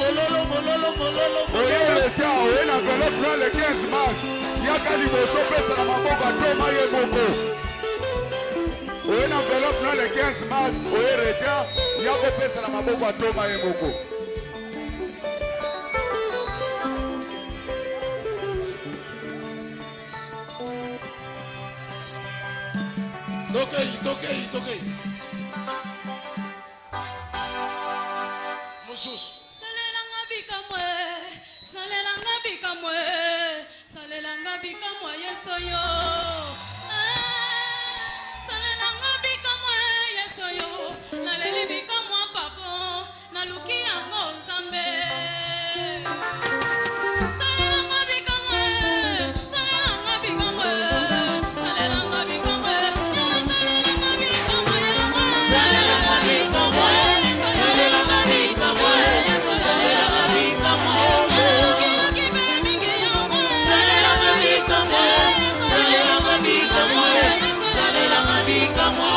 Oye le tia, oye na enveloppe là le 15 mars. Yaka liboso pesa na maboko atoma ye moko. Oye na enveloppe là le 15 mars. Oye le tia, yaka pesa na maboko atoma ye moko. Tokei. Moussous. Salelanga bikamwe yesoyo. Salelanga bikamwe yesoyo. Naleli bikamwa papa. Naluki yango nzambe. Salelanga bikamwe. Salelanga bikamwe. Salelanga bikamwe. Salelanga bikamwe. Salelanga bikamwe. Salelanga bikamwe. Salelanga bikamwe.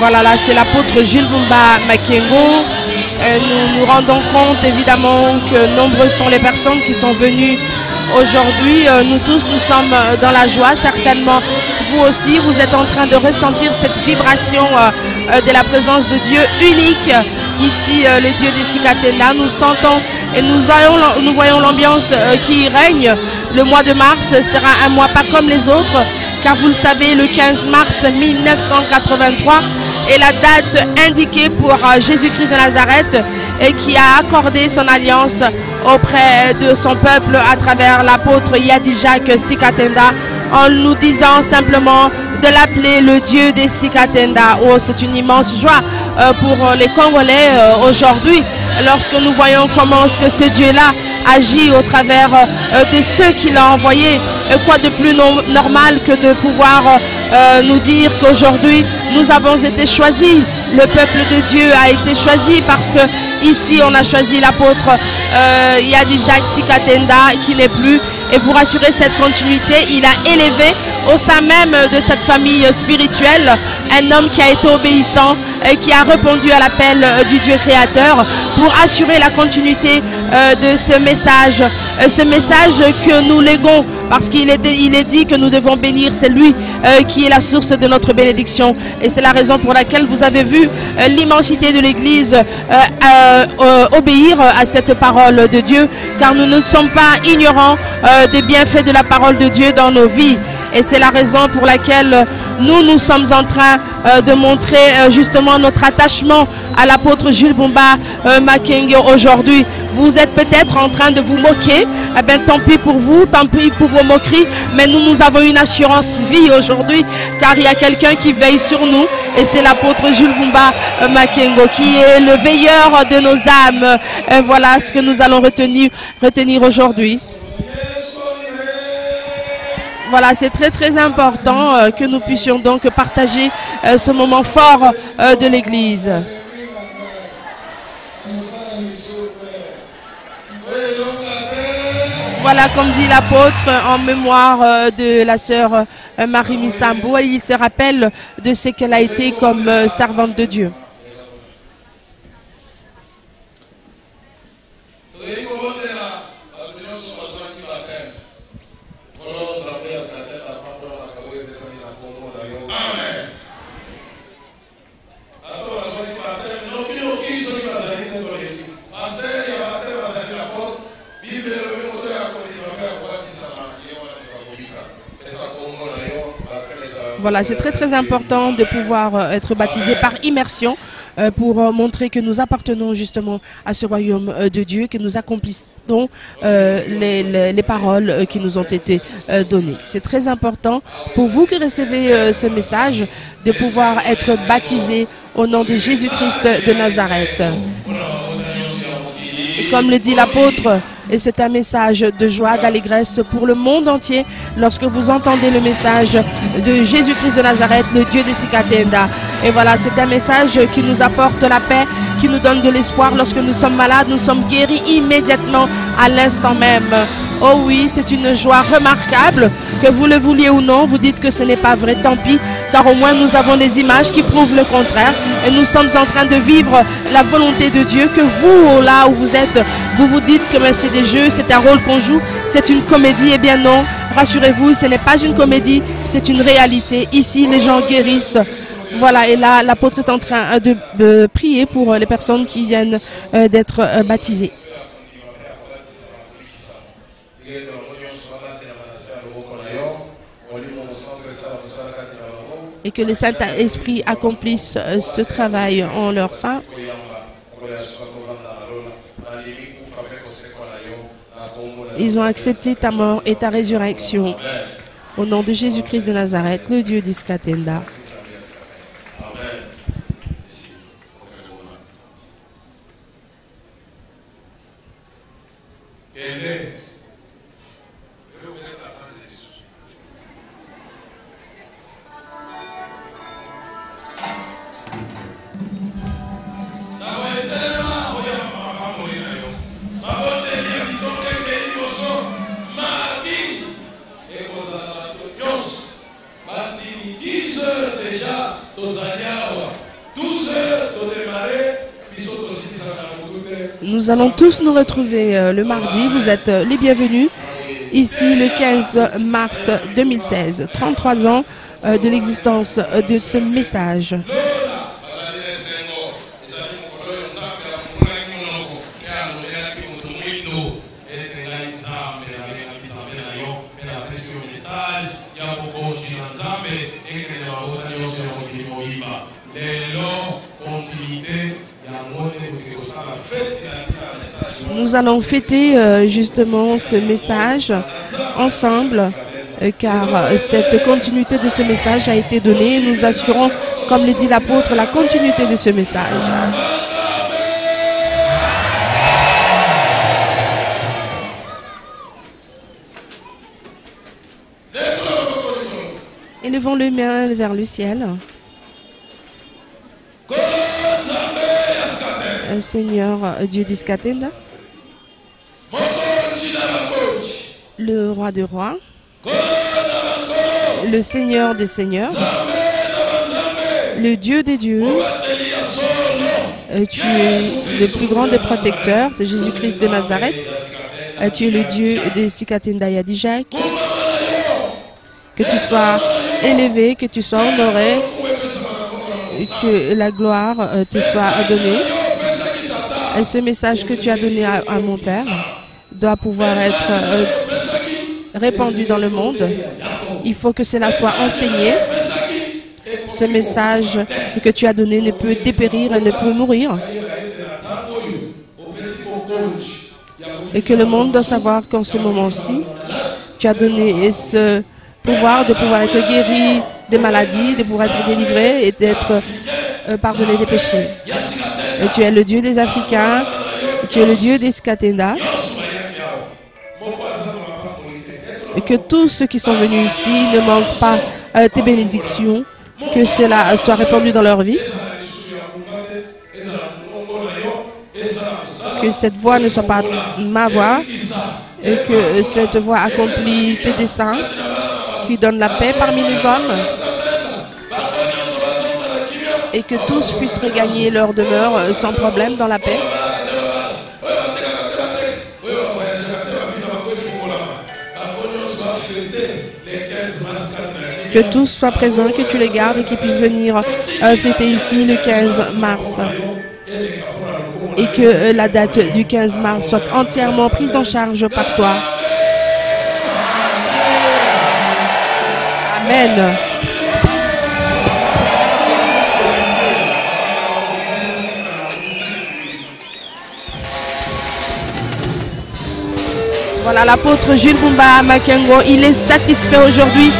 Voilà, là c'est l'apôtre Jules Bumba Makengo. Nous nous rendons compte évidemment que nombreuses sont les personnes qui sont venues aujourd'hui. Nous tous, nous sommes dans la joie. Certainement, vous aussi, vous êtes en train de ressentir cette vibration de la présence de Dieu unique. Ici, le Dieu des Sikatenda. Nous sentons et nous voyons l'ambiance qui règne. Le mois de mars sera un mois pas comme les autres, car vous le savez, le 15 mars 1983 est la date indiquée pour Jésus-Christ de Nazareth et qui a accordé son alliance auprès de son peuple à travers l'apôtre Yadijak Sikatenda en nous disant simplement de l'appeler le Dieu des Sikatenda. Oh, c'est une immense joie pour les Congolais aujourd'hui lorsque nous voyons comment est-ce que ce Dieu-là agit au travers de ceux qu'il a envoyés. Quoi de plus normal que de pouvoir nous dire qu'aujourd'hui nous avons été choisis. Le peuple de Dieu a été choisi parce que ici on a choisi l'apôtre Yadijak Sikatenda qui n'est plus. Et pour assurer cette continuité, il a élevé au sein même de cette famille spirituelle un homme qui a été obéissant et qui a répondu à l'appel du Dieu créateur pour assurer la continuité de ce message que nous léguons parce qu'il est dit que nous devons bénir, c'est lui qui est la source de notre bénédiction et c'est la raison pour laquelle vous avez vu l'immensité de l'Église obéir à cette parole de Dieu car nous ne sommes pas ignorants des bienfaits de la parole de Dieu dans nos vies. Et c'est la raison pour laquelle nous sommes en train de montrer justement notre attachement à l'apôtre Jules Bumba Makengo aujourd'hui. Vous êtes peut-être en train de vous moquer. Eh bien, tant pis pour vous, tant pis pour vos moqueries. Mais nous avons une assurance vie aujourd'hui car il y a quelqu'un qui veille sur nous. Et c'est l'apôtre Jules Bumba Makengo qui est le veilleur de nos âmes. Et voilà ce que nous allons retenir aujourd'hui. Voilà, c'est très important que nous puissions donc partager ce moment fort de l'Église. Voilà, comme dit l'apôtre, en mémoire de la sœur Marie Misambo, il se rappelle de ce qu'elle a été comme servante de Dieu. Voilà, c'est très important de pouvoir être baptisé par immersion pour montrer que nous appartenons justement à ce royaume de Dieu, que nous accomplissons les paroles qui nous ont été données. C'est très important pour vous qui recevez ce message de pouvoir être baptisé au nom de Jésus-Christ de Nazareth. Et comme le dit l'apôtre, et c'est un message de joie, d'allégresse pour le monde entier lorsque vous entendez le message de Jésus-Christ de Nazareth, le Dieu des Sikatenda. Et voilà, c'est un message qui nous apporte la paix, qui nous donne de l'espoir. Lorsque nous sommes malades, nous sommes guéris immédiatement à l'instant même. Oh oui, c'est une joie remarquable, que vous le vouliez ou non, vous dites que ce n'est pas vrai, tant pis, car au moins nous avons des images qui prouvent le contraire et nous sommes en train de vivre la volonté de Dieu, que vous, là où vous êtes, vous vous dites que c'est des jeux, c'est un rôle qu'on joue, c'est une comédie. Eh bien non, rassurez-vous, ce n'est pas une comédie, c'est une réalité. Ici, les gens guérissent. Voilà, et là, l'apôtre est en train de prier pour les personnes qui viennent d'être baptisées. Et que le Saint-Esprit accomplisse ce travail en leur sein. Ils ont accepté ta mort et ta résurrection. Au nom de Jésus-Christ de Nazareth, le Dieu d'Iskatenda. Nous allons tous nous retrouver le mardi. Vous êtes les bienvenus. Ici, le 15 mars 2016, 33 ans de l'existence de ce message. Nous allons fêter justement ce message ensemble, car cette continuité de ce message a été donnée. Nous assurons, comme le dit l'apôtre, la continuité de ce message. Élevons les mains vers le ciel. Seigneur Dieu d'Iskatenda, le roi des rois, le Seigneur des seigneurs, le Dieu des dieux, tu es le plus grand des protecteurs de Jésus-Christ de Nazareth, tu es le Dieu de Sikatenda Yadijak, que tu sois élevé, que tu sois honoré, et que la gloire te soit donnée. Et ce message que tu as donné à mon Père doit pouvoir être répandu dans le monde. Il faut que cela soit enseigné. Ce message que tu as donné ne peut dépérir et ne peut mourir. Et que le monde doit savoir qu'en ce moment-ci, tu as donné ce pouvoir de pouvoir être guéri des maladies, de pouvoir être délivré et d'être pardonné des péchés. Et tu es le Dieu des Africains, tu es le Dieu des Skatenda. Et que tous ceux qui sont venus ici ne manquent pas tes bénédictions, que cela soit répandu dans leur vie. Que cette voix ne soit pas ma voix, et que cette voix accomplit tes desseins, qui donne la paix parmi les hommes. Et que tous puissent regagner leur demeure sans problème dans la paix. Que tous soient présents, que tu les gardes et qu'ils puissent venir fêter ici le 15 mars. Et que la date du 15 mars soit entièrement prise en charge par toi. Amen. Voilà, l'apôtre Jules Bumba Makengo, il est satisfait aujourd'hui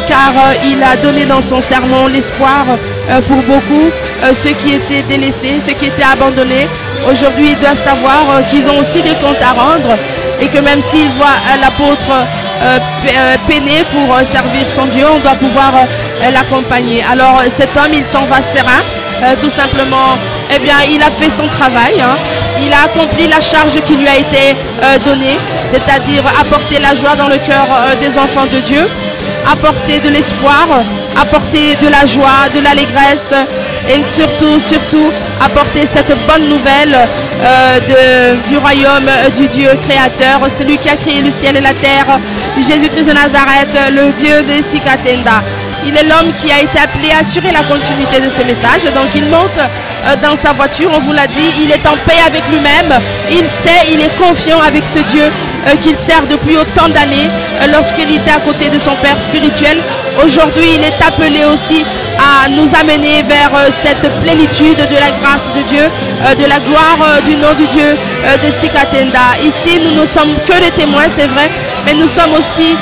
car il a donné dans son sermon l'espoir pour beaucoup, ceux qui étaient délaissés, ceux qui étaient abandonnés. Aujourd'hui, il doit savoir qu'ils ont aussi des comptes à rendre et que même s'il voit l'apôtre peiner pour servir son Dieu, on doit pouvoir l'accompagner. Alors cet homme, il s'en va serein, tout simplement, eh bien, il a fait son travail, hein. Il a accompli la charge qui lui a été donnée, c'est-à-dire apporter la joie dans le cœur des enfants de Dieu, apporter de l'espoir, apporter de la joie, de l'allégresse et surtout apporter cette bonne nouvelle du royaume du Dieu créateur, celui qui a créé le ciel et la terre, Jésus-Christ de Nazareth, le Dieu de Sikatenda. Il est l'homme qui a été appelé à assurer la continuité de ce message. Donc il monte dans sa voiture, on vous l'a dit, il est en paix avec lui-même. Il sait, il est confiant avec ce Dieu qu'il sert depuis autant d'années lorsqu'il était à côté de son Père spirituel. Aujourd'hui, il est appelé aussi à nous amener vers cette plénitude de la grâce de Dieu, de la gloire du nom du Dieu de Sikatenda. Ici, nous ne sommes que des témoins, c'est vrai, mais nous sommes aussi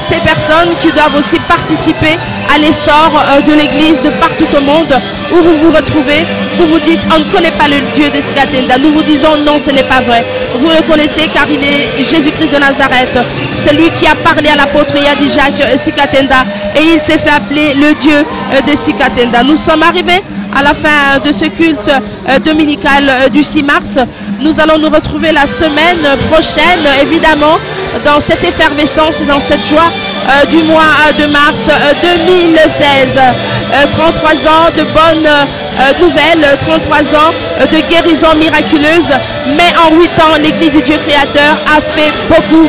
ces personnes qui doivent aussi participer à l'essor de l'Église de partout au monde où vous vous retrouvez. Vous vous dites, on ne connaît pas le Dieu de Sikatenda. Nous vous disons, non, ce n'est pas vrai. Vous le connaissez car il est Jésus-Christ de Nazareth, celui qui a parlé à l'apôtre Yadijak Sikatenda et il s'est fait appeler le Dieu de Sikatenda. Nous sommes arrivés à la fin de ce culte dominical du 6 mars. Nous allons nous retrouver la semaine prochaine, évidemment, dans cette effervescence, dans cette joie du mois de mars 2016. 33 ans de bonnes nouvelles, 33 ans de guérison miraculeuse. Mais en 8 ans, l'Église du Dieu créateur a fait beaucoup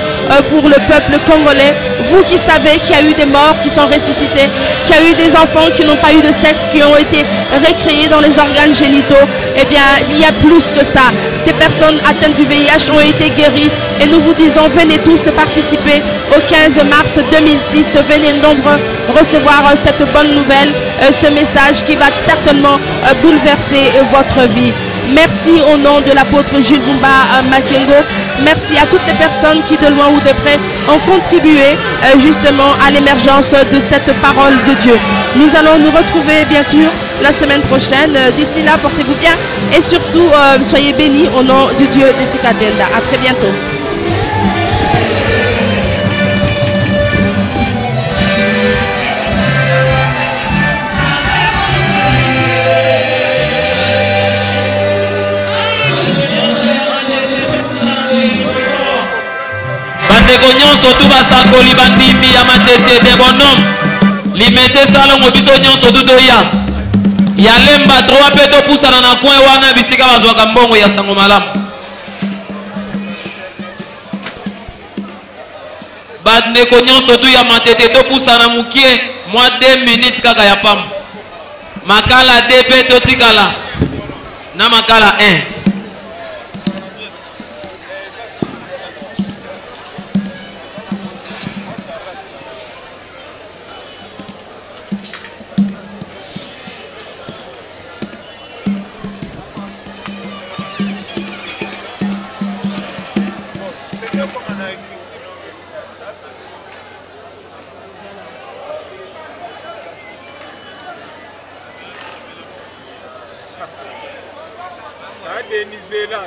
pour le peuple congolais. Vous qui savez qu'il y a eu des morts qui sont ressuscités, qu'il y a eu des enfants qui n'ont pas eu de sexe, qui ont été récréés dans les organes génitaux, eh bien, il y a plus que ça. Des personnes atteintes du VIH ont été guéries et nous vous disons, venez tous participer au 15 mars 2006. Venez nombreux recevoir cette bonne nouvelle, ce message qui va certainement bouleverser votre vie. Merci au nom de l'apôtre Jules Bumba Makengo. Merci à toutes les personnes qui de loin ou de près ont contribué justement à l'émergence de cette parole de Dieu. Nous allons nous retrouver bien sûr la semaine prochaine. D'ici là, portez-vous bien et surtout soyez bénis au nom du Dieu de Sikatenda. À très bientôt. bandeko nyonso tu basakoli bandimi ya matete de bonhomme limete salongo biso nyonso tu toya ya lemba 3 mpe topusana na coin wana bisika bazwaka mbongo ya sango malamu bandeko nyonso tu ya matete topusana mukie mwa 2 minutes kaka ya pamba makala 2 mpe totikala na makala 1. Denizela